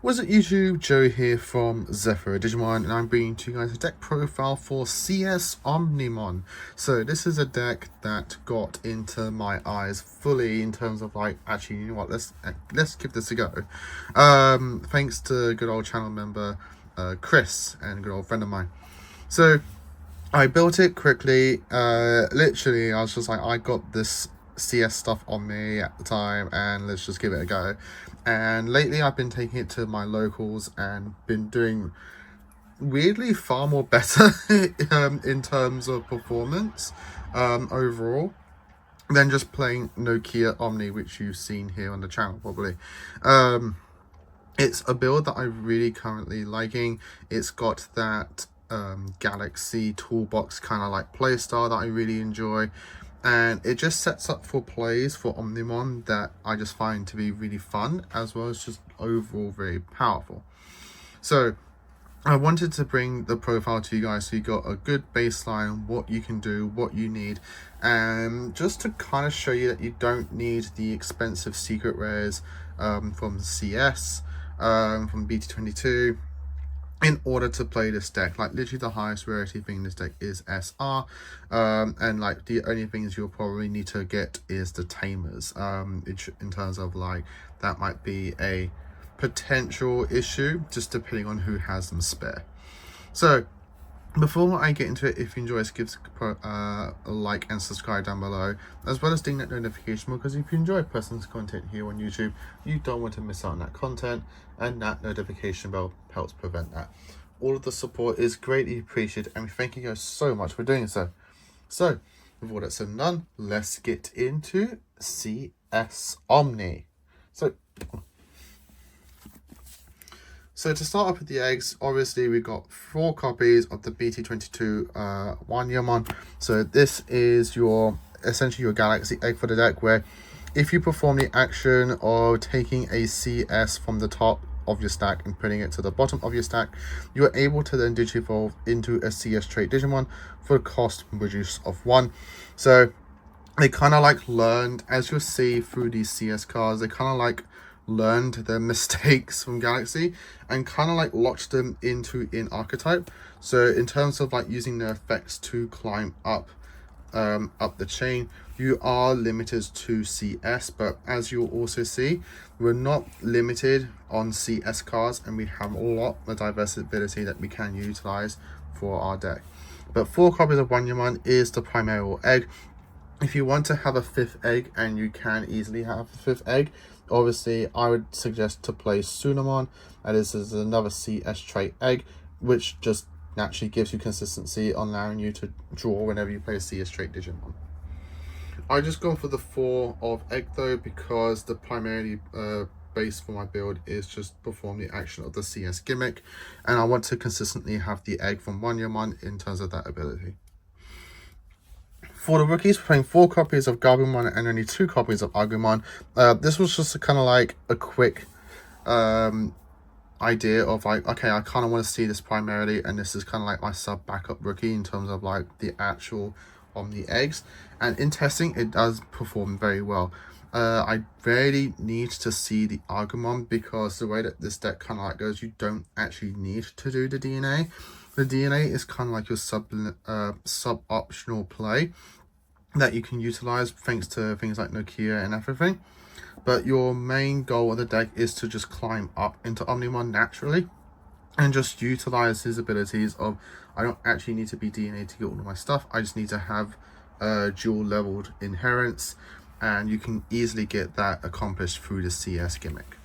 What's up YouTube, Joe here from Zephyr Digimon, and I'm bringing to you guys a deck profile for CS Omnimon. So this is a deck that got into my eyes fully in terms of like, actually, you know what, let's give this a go. Thanks to good old channel member Chris and good old friend of mine. So I built it quickly. Literally, I was just like, I got this CS stuff on me at the time, and let's just give it a go. And lately, I've been taking it to my locals and been doing weirdly far more better in terms of performance overall than just playing Nokia Omni, which you've seen here on the channel probably. It's a build that I'm really currently liking. It's got that Galaxy toolbox kind of like playstyle that I really enjoy, and it just sets up for plays for Omnimon that I just find to be really fun, as well as just overall very powerful. So I wanted to bring the profile to you guys so you got a good baseline, what you can do, what you need, and just to kind of show you that you don't need the expensive secret rares from CS, from BT22, in order to play this deck. Like literally the highest rarity thing in this deck is SR, and like the only things you'll probably need to get is the tamers, in terms of like that might be a potential issue just depending on who has them spare. So before I get into it, if you enjoy this, give a like and subscribe down below, as well as ding that notification bell, because if you enjoy person's content here on YouTube, you don't want to miss out on that content, and that notification bell helps prevent that. All of the support is greatly appreciated, and we thank you guys so much for doing so. So, with all that said and done, let's get into CS Omni. So to start off with the eggs, obviously we got 4 copies of the BT22 Yourplaymat. So this is your essentially your Galaxy egg for the deck, where if you perform the action of taking a CS from the top of your stack and putting it to the bottom of your stack, you are able to then digivolve into a CS trait Digimon for a cost reduce of 1. So they kind of like learned, as you'll see through these CS cards, they kind of like learned their mistakes from Galaxy and kind of like locked them into in archetype. So in terms of like using their effects to climb up the chain, you are limited to CS, but as you'll also see, we're not limited on CS cards, and we have a lot of diversibility that we can utilize for our deck. But 4 copies of Yourplaymat is the primary egg. If you want to have a 5th egg, and you can easily have a 5th egg, obviously I would suggest to play Sunamon, and this is another CS trait egg, which just naturally gives you consistency on allowing you to draw whenever you play a CS trait Digimon. I just gone for the 4 of egg though, because the primary base for my build is just perform the action of the CS gimmick, and I want to consistently have the egg from Yourplaymat in terms of that ability. For the rookies, we're playing 4 copies of Gabumon and only 2 copies of Agumon. This was just kind of like a quick idea of like, okay, I kind of want to see this primarily, and this is kind of like my sub backup rookie in terms of like the actual Omni eggs. And in testing, it does perform very well. I rarely need to see the Agumon, because the way that this deck kind of like goes, you don't actually need to do the DNA. The DNA is kind of like your sub-optional play that you can utilize thanks to things like Nokia and everything. But your main goal of the deck is to just climb up into Omnimon naturally and just utilize his abilities of, I don't actually need to be DNA to get all of my stuff. I just need to have dual leveled inherence, and you can easily get that accomplished through the CS gimmick.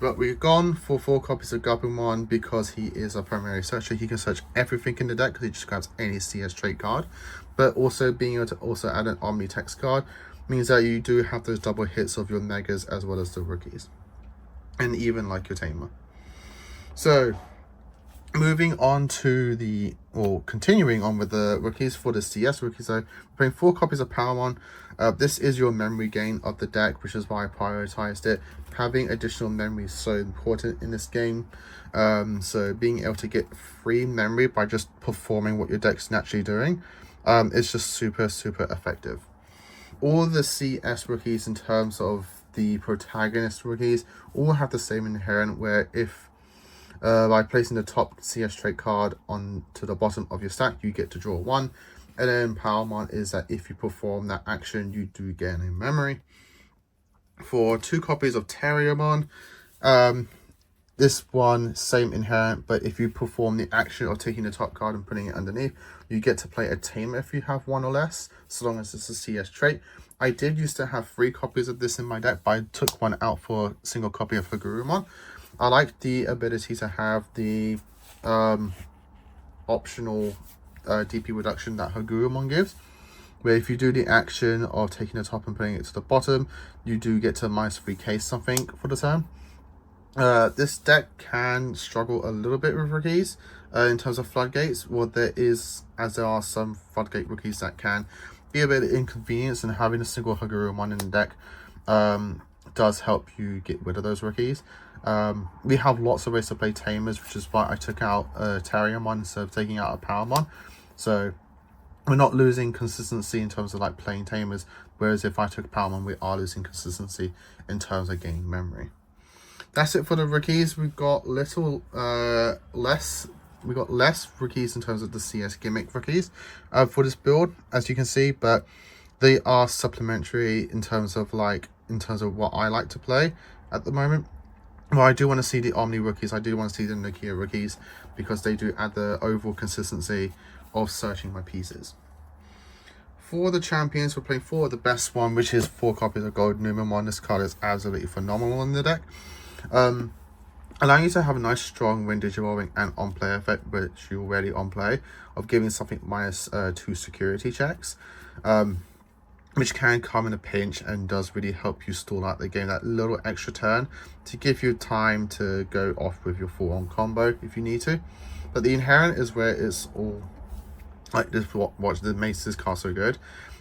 But we've gone for 4 copies of Gabumon because he is a primary searcher. He can search everything in the deck because he just grabs any CS trait card. But also being able to also add an Omni text card means that you do have those double hits of your megas as well as the rookies, and even like your tamer. So moving on to the, or continuing on with the rookies. For the CS rookies though, we're playing 4 copies of Powermon. This is your memory gain of the deck, which is why I prioritized it. Having additional memory is so important in this game. So being able to get free memory by just performing what your deck's naturally doing is just super effective. all the CS rookies in terms of the protagonist rookies all have the same inherent, where if by placing the top CS trait card on to the bottom of your stack, you get to draw one. And then Powermon is that if you perform that action, you do gain a memory. For 2 copies of Terriermon, this one, same inherent, but if you perform the action of taking the top card and putting it underneath, you get to play a tamer if you have 1 or less, so long as it's a CS trait. I did used to have 3 copies of this in my deck, but I took 1 out for a single copy of Hagurumon. I like the ability to have the optional DP reduction that Hagurumon gives, where if you do the action of taking the top and putting it to the bottom, you do get to -3k something for the turn. This deck can struggle a little bit with rookies in terms of floodgates. Well, there are some floodgate rookies that can be a bit inconvenienced, and having a single Hagurumon in the deck does help you get rid of those rookies. We have lots of ways to play tamers, which is why I took out Terriermon instead of taking out a Powermon. So we're not losing consistency in terms of like playing tamers, whereas if I took Powermon, we are losing consistency in terms of gaining memory. That's it for the rookies. We've got less rookies in terms of the CS gimmick rookies for this build, as you can see, but they are supplementary in terms of what I like to play at the moment. Well, I do want to see the Omni rookies. I do want to see the Nokia rookies, because they do add the overall consistency of searching my pieces. For the champions, we're playing 4 of the best one, which is 4 copies of Gold Omnimon. This card is absolutely phenomenal in the deck. Allowing you to have a nice strong when digivolving and on play effect, which you already on play, of giving something -2 security checks, which can come in a pinch and does really help you stall out the game that little extra turn to give you time to go off with your full-on combo if you need to. But the inherent is where it's all like this. What makes this card so good,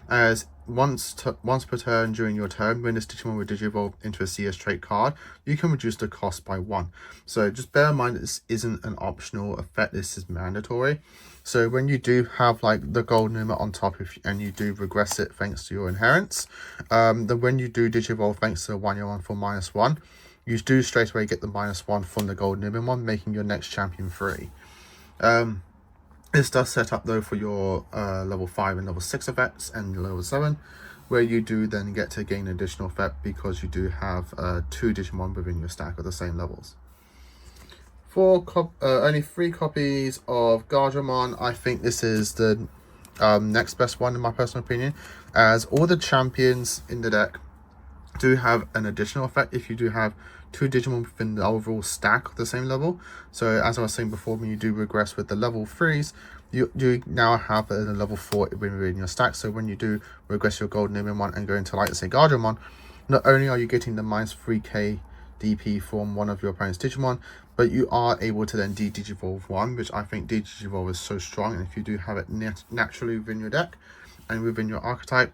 as once per turn during your turn, when this Digimon will digivolve into a CS trait card, you can reduce the cost by 1. So just bear in mind, this isn't an optional effect, this is mandatory. So when you do have like the gold number on top, and you do regress it thanks to your inherents, then when you do digivolve thanks to the 1/1 for -1, you do straight away get the -1 from the gold number one, making your next champion free. This does set up though for your level 5 and level 6 effects and level 7, where you do then get to gain additional effect because you do have 2 Digimon within your stack of the same levels. For only 3 copies of Gardramon, I think this is the next best one in my personal opinion, as all the champions in the deck do have an additional effect if you do have 2 Digimon within the overall stack of the same level. So as I was saying before, when you do regress with the level 3s, you now have a level 4 within your stack. So when you do regress your Golden Omnimon and go into, like, say, Gardramon, not only are you getting the -3k DP from one of your opponent's Digimon, but you are able to then de-digivolve one, which I think de-digivolve is so strong. And if you do have it naturally within your deck and within your archetype,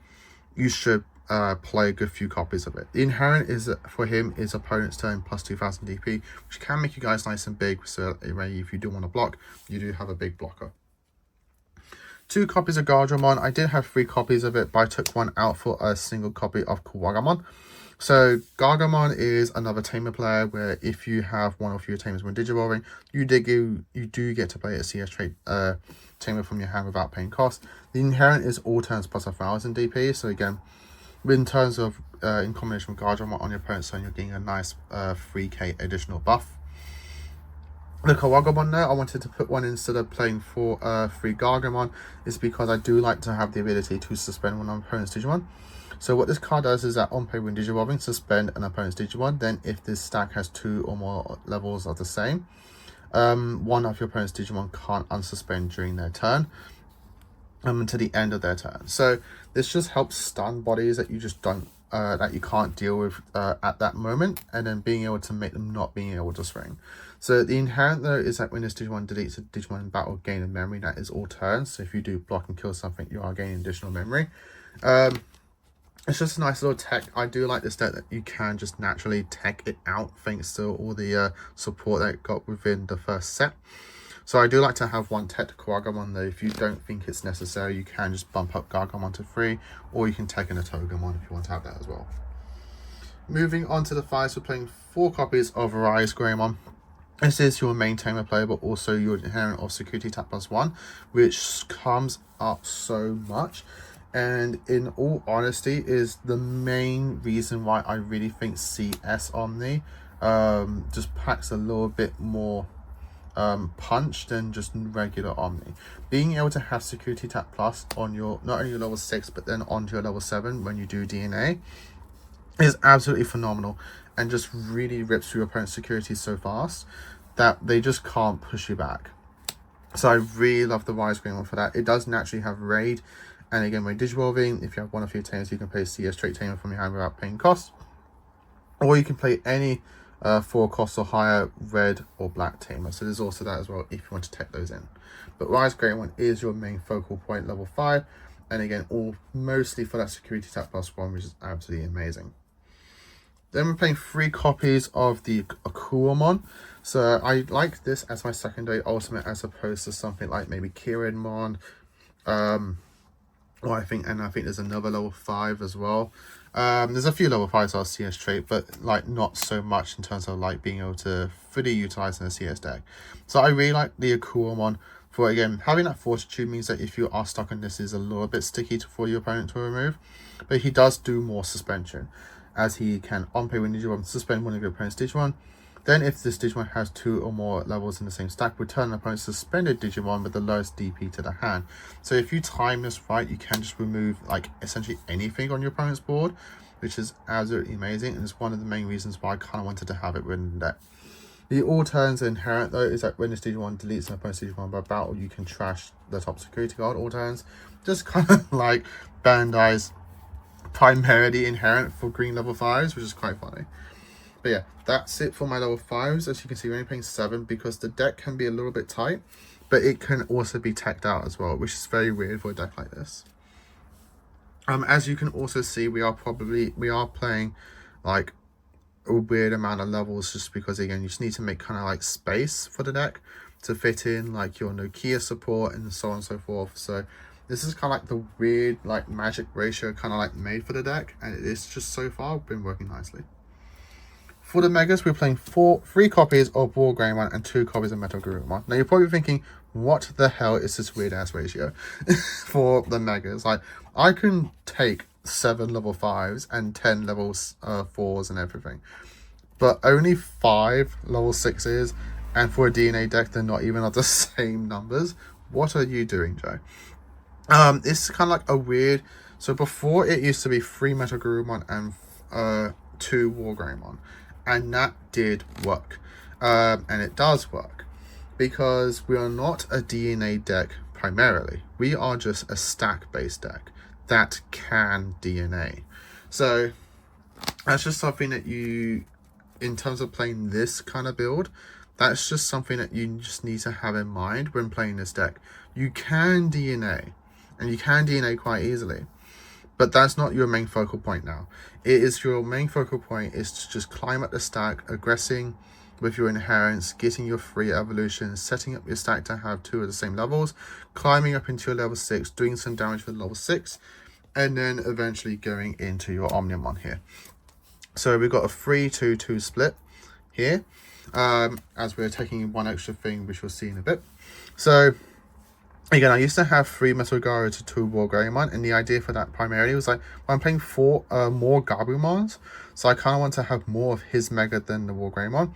you should play a good few copies of it. The inherent is for him is opponent's turn plus 2000 DP, which can make you guys nice and big, so if you do want to block, you do have a big blocker. 2 copies of Gardramon. I did have 3 copies of it, but I took 1 out for a single copy of Kawagamon. So Gargamon is another tamer player, where if you have 1 or fewer tamers when digivolving, you do get to play a CS trait tamer from your hand without paying cost. The inherent is all turns plus 1000 DP, so again, in terms of in combination with Gardramon on your opponent's turn, you're getting a nice 3k additional buff. The Kawagamon there, I wanted to put one instead of playing for 3 Gargamon, is because I do like to have the ability to suspend one of my opponent's Digimon. So what this card does is that on play when digivolving, suspend an opponent's Digimon. Then if this stack has 2 or more levels of the same, one of your opponent's Digimon can't unsuspend during their turn to the end of their turn. So this just helps stun bodies that you just don't that you can't deal with at that moment, and then being able to make them not being able to swing. So the inherent though is that when this Digimon deletes a Digimon in battle, gain a memory. That is all turns. So if you do block and kill something, you are gaining additional memory. It's just a nice little tech. I do like this deck that you can just naturally tech it out thanks to all the support that it got within the first set. So I do like to have one technical Agumon, though. If you don't think it's necessary, you can just bump up Gargomon to 3, or you can take in a Togemon if you want to have that as well. Moving on to the 5s, we're playing 4 copies of Rise Greymon. This is your main tamer player, but also your inherent of Security Tap +1, which comes up so much. And in all honesty, is the main reason why I really think CS Omni just packs a little bit more punch than just regular Omni. Being able to have Security Tap Plus on your, not only your level 6, but then onto your level 7 when you do DNA, is absolutely phenomenal, and just really rips through your opponent's security so fast that they just can't push you back. So I really love the Rise Greymon for that. It does naturally have Raid, and again, when Digivolving, if you have one of your tamers, you can play CS straight tamer from your hand without paying cost, or you can play any 4 costs or higher red or black tamer. So there's also that as well if you want to tech those in. But Rise Greymon is your main focal point, level 5, and again, all mostly for that Security Tap +1, which is absolutely amazing. Then we're playing 3 copies of the Akuamon. So I like this as my secondary ultimate, as opposed to something like maybe Kirinmon, or I think there's another level 5 as well. There's a few level 5s are CS trait, but like not so much in terms of like being able to fully utilize in a CS deck. So I really like the Akuamon for, again, having that fortitude means that if you are stuck on this, is a little bit sticky for your opponent to remove, but he does do more suspension, as he can on play when Digimon suspend one of your opponent's Digimon. Then if this Digimon has 2 or more levels in the same stack, return an opponent's suspended Digimon with the lowest DP to the hand. So if you time this right, you can just remove like essentially anything on your opponent's board, which is absolutely amazing, and it's one of the main reasons why I kind of wanted to have it written in the deck. The all turns inherent though is that when this Digimon deletes an opponent's Digimon by battle, you can trash the top security guard all turns. Just kind of like Bandai's primarily inherent for green level 5s, which is quite funny. But yeah, that's it for my level 5s. As you can see, we're only playing 7 because the deck can be a little bit tight, but it can also be teched out as well, which is very weird for a deck like this. As you can also see, we are playing like a weird amount of levels, just because again you just need to make kind of like space for the deck to fit in like your Nokia support and so on and so forth. So this is kind of like the weird like magic ratio kind of like made for the deck, and it's just so far been working nicely. For the Megas, we're playing 3 copies of War Greymon and 2 copies of Metal Garurumon. Now you're probably thinking, what the hell is this weird ass ratio for the Megas? Like, I can take 7 level 5s and 10 level 4s and everything, but only 5 level 6s, and for a DNA deck they're not even at the same numbers. What are you doing, Joe? It's kind of like a weird. So before, it used to be 3 Metal Garurumon and 2 War Greymon, and that did work, and it does work, because we are not a DNA deck primarily. We are just a stack based deck that can DNA. So that's just something that you, in terms of playing this kind of build, that's just something that you just need to have in mind when playing this deck. You can DNA, and you can DNA quite easily, but that's not your main focal point now. It is your main focal point is to just climb up the stack, aggressing with your inherents, getting your 3 evolutions, setting up your stack to have 2 of the same levels, climbing up into your level 6, doing some damage with level 6, and then eventually going into your Omnimon here. So we've got a 3-2-2 split here, as we're taking 1 extra thing, which we'll see in a bit. So again, I used to have 3 Metal Garu to 2 War Greymon, and the idea for that primarily was like, I'm playing 4 more Gabumons, so I kind of want to have more of his Mega than the War Greymon.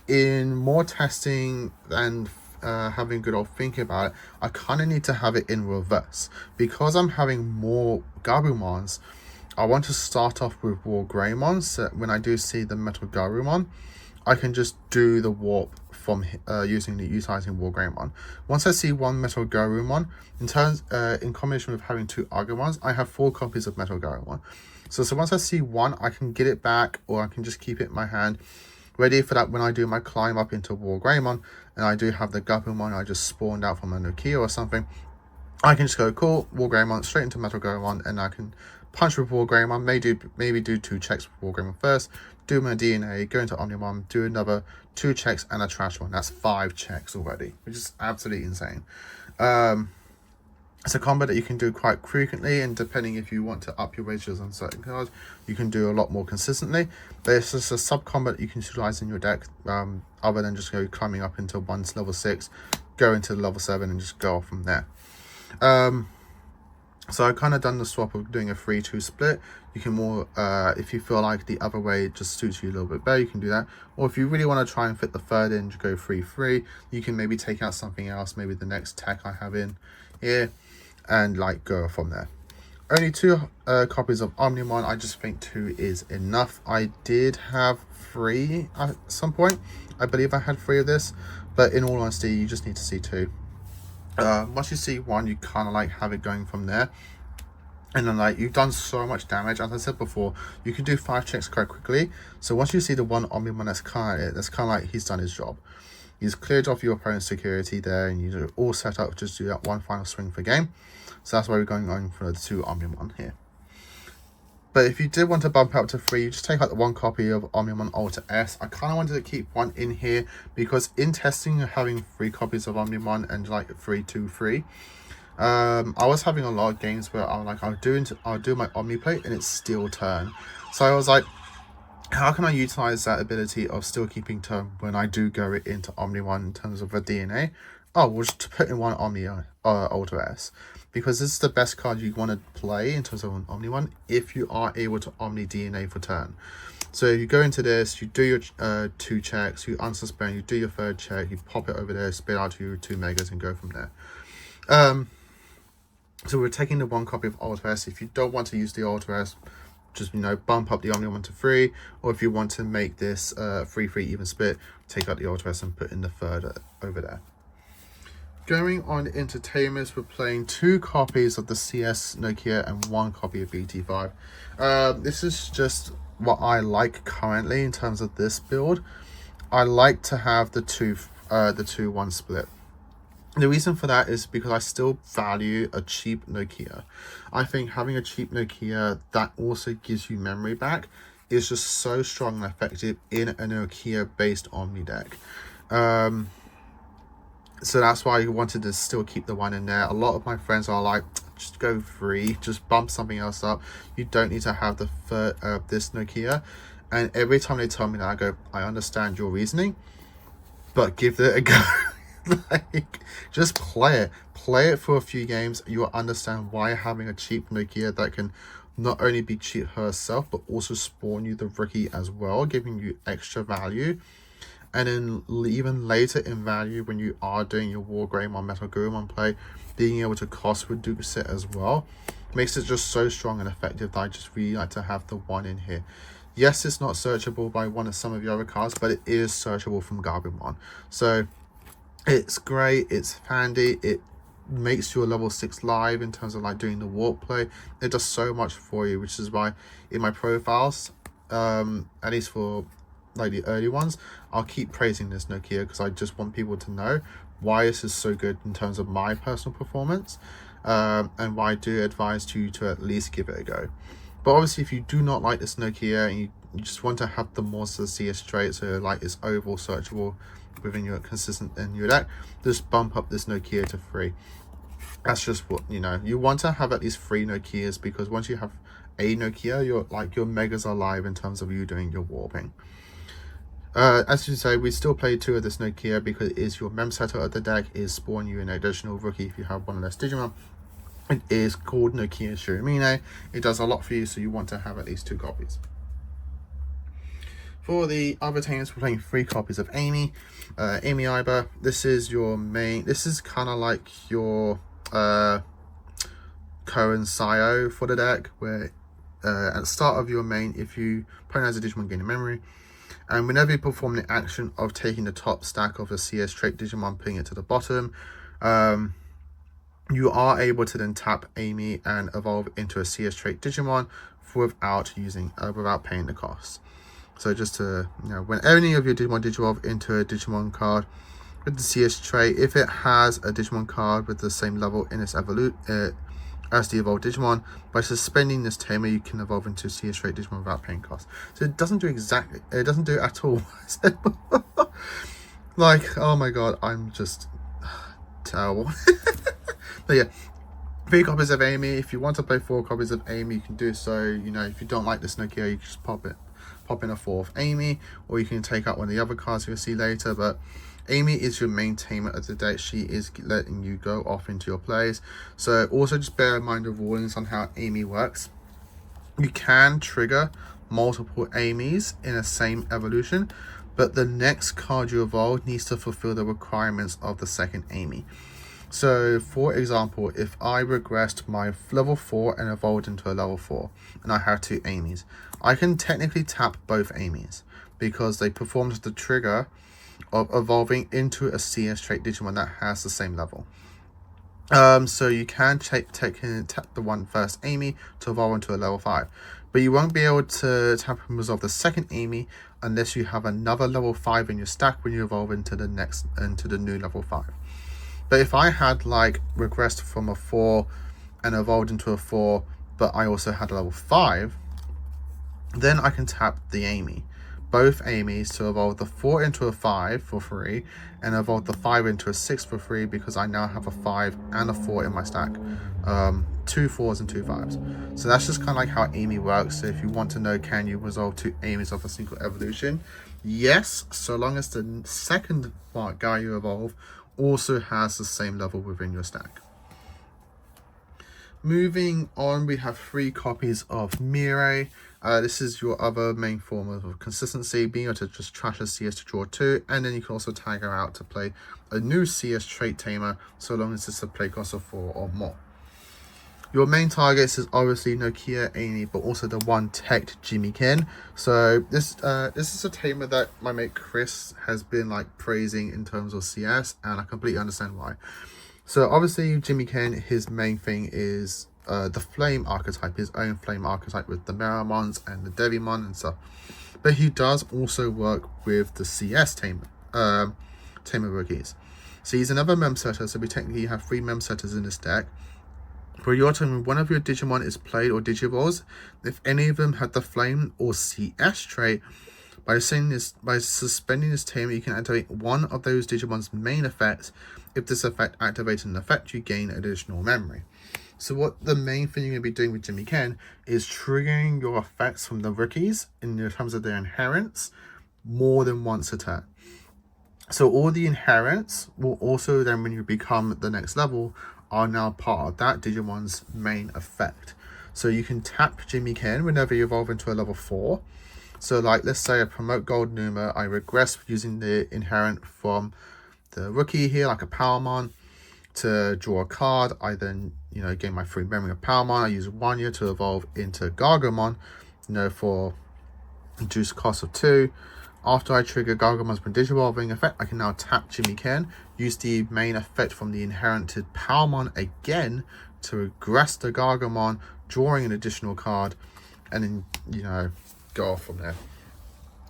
In more testing and having good old thinking about it, I kind of need to have it in reverse. Because I'm having more Gabumons, I want to start off with War Greymon, so when I do see the Metal Garurumon, I can just do the warp from utilizing War Greymon. Once I see 1 Metal Garurumon, in combination with having 2 Agumons, I have 4 copies of Metal Garurumon. So once I see 1, I can get it back, or I can just keep it in my hand, ready for that when I do my climb up into War Greymon, and I do have the Gabumon I just spawned out from a Nokia or something. I can just go, cool, War Greymon, straight into Metal Garurumon, and I can punch with War Greymon, maybe do 2 checks with War Greymon first, do my DNA, go into Omnimon, do another 2 checks and a trash one. That's 5 checks already, which is absolutely insane. It's a combo that you can do quite frequently, and depending if you want to up your ratios on certain cards, you can do a lot more consistently. But it's just a sub combo that you can utilize in your deck, other than just go climbing up into level 6, go into level 7 and just go off from there. So I kind of done the swap of doing a 3-2 split. You can more, if you feel like the other way just suits you a little bit better, you can do that. Or if you really want to try and fit the third in, to go 3-3, you can maybe take out something else, maybe the next tech I have in here, and like go from there. Only 2 copies of Omnimon. I just think 2 is enough. I did have 3 at some point. I believe I had 3 of this, but in all honesty, you just need to see 2. Once you see 1, you kind of like have it going from there. And then like you've done so much damage, as I said before, you can do 5 checks quite quickly. So once you see the 1 Omnimon, that's kind of like he's done his job. He's cleared off your opponent's security there, and you're all set up just to do that 1 final swing for game. So that's why we're going on for the 2 Omnimon here. But if you did want to bump up to 3, you just take out the 1 copy of Omnimon Ultra S. I kind of wanted to keep 1 in here because in testing, having 3 copies of Omnimon and like 3-2-3, I was having a lot of games where I'll do my Omni play and it's still turn. So I was like, how can I utilize that ability of still keeping turn when I do go into Omnimon in terms of a DNA? Oh, we'll just put in 1 Omni Ultra S. Because this is the best card you want to play in terms of an Omnimon if you are able to Omni DNA for turn. So you go into this, you do your 2 checks, you unsuspend, you do your 3rd check, you pop it over there, spit out your 2 megas and go from there. So we're taking the 1 copy of Ultra S. If you don't want to use the Ultra S, just, you know, bump up the Omnimon to 3, or if you want to make this 3-3 even split, take out the Ultra S and put in the 3rd over there. Going on into Tamers, we're playing 2 copies of the CS Nokia and 1 copy of BT5. This is just what I like currently in terms of this build. I like to have the 2-1 split. The reason for that is because I still value a cheap Nokia. I think having a cheap Nokia that also gives you memory back is just so strong and effective in a Nokia based Omni deck. So that's why I wanted to still keep the 1 in there. A lot of my friends are like, just go 3, just bump something else up. You don't need to have the this Nokia. And every time they tell me that, I go, I understand your reasoning, but give it a go. Like, just play it for a few games. You'll understand why having a cheap Nokia that can not only be cheap herself, but also spawn you the rookie as well, giving you extra value. And then even later in value, when you are doing your Wargame or Metal Gurumon play, being able to cost reduce it as well makes it just so strong and effective that I just really like to have the 1 in here. Yes, it's not searchable by some of the other cards, but it is searchable from Garbimon. So it's great, it's handy, it makes you a level 6 live in terms of like doing the warp play. It does so much for you, which is why in my profiles, at least for like the early ones, I'll keep praising this Nokia because I just want people to know why this is so good in terms of my personal performance, and why I do advise you to at least give it a go. But obviously, if you do not like this Nokia and you just want to have the monster CS trait, so like it's overall searchable within your consistent in your deck, just bump up this Nokia to 3. That's just what, you know, you want to have at least 3 Nokias, because once you have a Nokia, your megas are live in terms of you doing your warping. As you say, we still play 2 of this Nokia because it is your mem setter of the deck, is spawn you an additional rookie if you have 1 less Digimon. It is called Nokia Shiramine. It does a lot for you, so you want to have at least 2 copies. For the other teams, we're playing 3 copies of Amy. Amy Iber, this is your main, this is kind of like your Koen Sayo for the deck, where at the start of your main, if you opponent has a Digimon gain a memory, and whenever you perform the action of taking the top stack of a CS trait Digimon, putting it to the bottom, you are able to then tap Amy and evolve into a CS trait Digimon without paying the cost. So just to, you know, when any of your Digimon digivolve into a Digimon card with the CS trait, if it has a Digimon card with the same level in its as the evolved Digimon. By suspending this tamer, you can evolve into CS trait Digimon without paying cost. So it doesn't do it doesn't do it at all. Like, oh my god, I'm just terrible. But yeah, 3 copies of Amy. If you want to play 4 copies of Amy, you can do so. You know, if you don't like this Nokia, you can just pop in a 4th Amy, or you can take out one of the other cards you'll see later. But Amy is your main tamer of the deck. She is letting you go off into your plays. So also just bear in mind the rulings on how Amy works. You can trigger multiple Amy's in the same evolution, but the next card you evolve needs to fulfill the requirements of the second Amy. So for example, if I regressed my level 4 and evolved into a level 4 and I have 2 Amy's, I can technically tap both Amy's because they performed the trigger of evolving into a CS trait Digimon that has the same level. So you can tap the first Amy to evolve into a level 5, but you won't be able to tap and resolve the second Amy unless you have another level 5 in your stack when you evolve into the new level 5. But if I had like regressed from a 4 and evolved into a 4, but I also had a level 5, then I can tap the Amy, both Amy's, to evolve the 4 into a 5 for free and evolve the 5 into a 6 for free, because I now have a 5 and a 4 in my stack. 2 4s and 2 5s. So that's just kind of like how Amy works. So if you want to know, can you resolve 2 Amy's of a single evolution? Yes, so long as the second guy you evolve also has the same level within your stack. Moving on, we have 3 copies of Mirai. This is your other main form of consistency, being able to just trash a CS to draw 2, and then you can also tag her out to play a new CS trait tamer, so long as it's a play cost of 4 or more. Your main targets is obviously Nokia, Amy, but also the one teched Jimmy Ken. So this is a tamer that my mate Chris has been like praising in terms of CS, and I completely understand why. So obviously Jimmy Ken, his main thing is the flame archetype, his own flame archetype with the Meramons and the Devimon and stuff. But he does also work with the CS tamer rookies. So he's another mem setter, so we technically have 3 mem setters in this deck. For your turn, when one of your Digimon is played or Digivolves, if any of them had the Flame or CS trait, by suspending this tamer, you can activate one of those Digimon's main effects. If this effect activates an effect, you gain additional memory. So what the main thing you're going to be doing with Jimmy Ken is triggering your effects from the rookies in terms of their inherents more than once a turn. So all the inherents will also then, when you become the next level, are now part of that Digimon's main effect. So you can tap Jimmy Ken whenever you evolve into a level 4. So like, let's say I promote Gold Numa, I regress using the inherent from the rookie here, like a Powermon, to draw a card. I then, gain my free memory of Powermon. I use 1 year to evolve into Gargomon, for reduced cost of 2. After I trigger Gargomon's Digivolving effect, I can now tap Jimmy Ken, use the main effect from the inherited Powermon again to regress the Gargomon, drawing an additional card, and then, go off from there.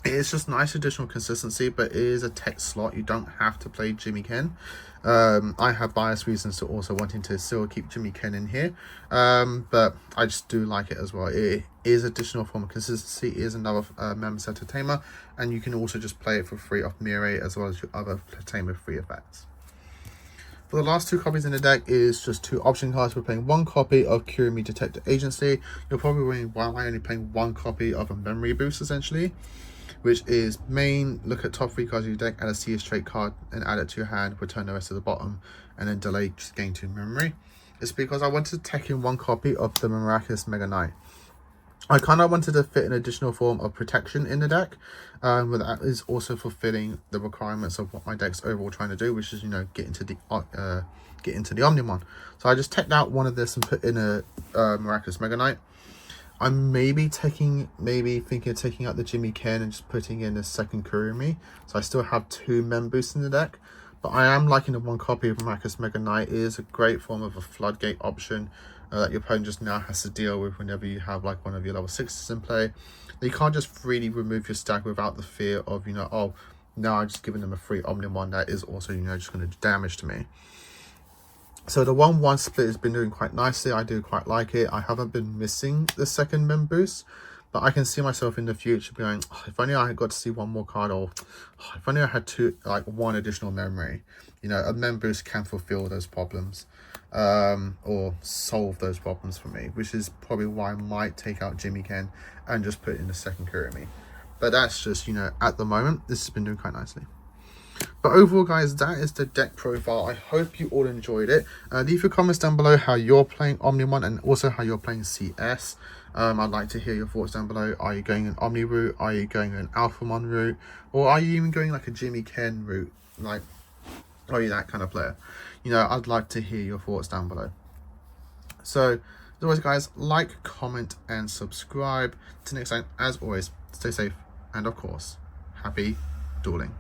It's just nice additional consistency, but it is a tech slot. You don't have to play Jimmy Ken. I have biased reasons to also wanting to still keep Jimmy Ken in here, but I just do like it as well. It is additional form of consistency. It is another member set tamer, and you can also just play it for free off Mirai as well as your other tamer free effects. For the last 2 copies in the deck is just 2 option cards. We're playing 1 copy of Kirimi Detective Agency. You're probably wondering, why am I only playing 1 copy of a memory boost, essentially? Which is main, look at top 3 cards of your deck, add a CS trait card and add it to your hand, return the rest to the bottom, and then delay, just gain 2 memory. It's because I wanted to tech in 1 copy of the Miraculous Mega Knight. I kind of wanted to fit an additional form of protection in the deck, but that is also fulfilling the requirements of what my deck's overall trying to do, which is, get into the Omnimon. So I just teched out one of this and put in a Miraculous Mega Knight. I'm maybe thinking of taking out the Jimmy Ken and just putting in a second Kurumi. So I still have 2 mem boosts in the deck. But I am liking the 1 copy of Miraculous Mega Knight. It is a great form of a floodgate option that your opponent just now has to deal with whenever you have like one of your level 6s in play. You can't just freely remove your stack without the fear of, oh, now I'm just giving them a free Omnimon that is also, just going to do damage to me. So the 1-1 split has been doing quite nicely. I do quite like it. I haven't been missing the second mem boost, but I can see myself in the future going, oh, if only I got to see one more card, or oh, if only I had one additional memory. You know, a mem boost can fulfill those problems, or solve those problems for me, which is probably why I might take out Jimmy Ken and just put in the second Kurumi. But that's just, you know, at the moment, this has been doing quite nicely. But overall, guys, that is the deck profile. I hope you all enjoyed it. Leave your comments down below how you're playing Omnimon and also how you're playing CS. I'd like to hear your thoughts down below. Are you going an Omni route? Are you going an Alphamon route? Or are you even going like a Jimmy Ken route? Like, are you that kind of player? You know, I'd like to hear your thoughts down below. So, as always, guys, like, comment, and subscribe. Till next time, as always, stay safe and, of course, happy dueling.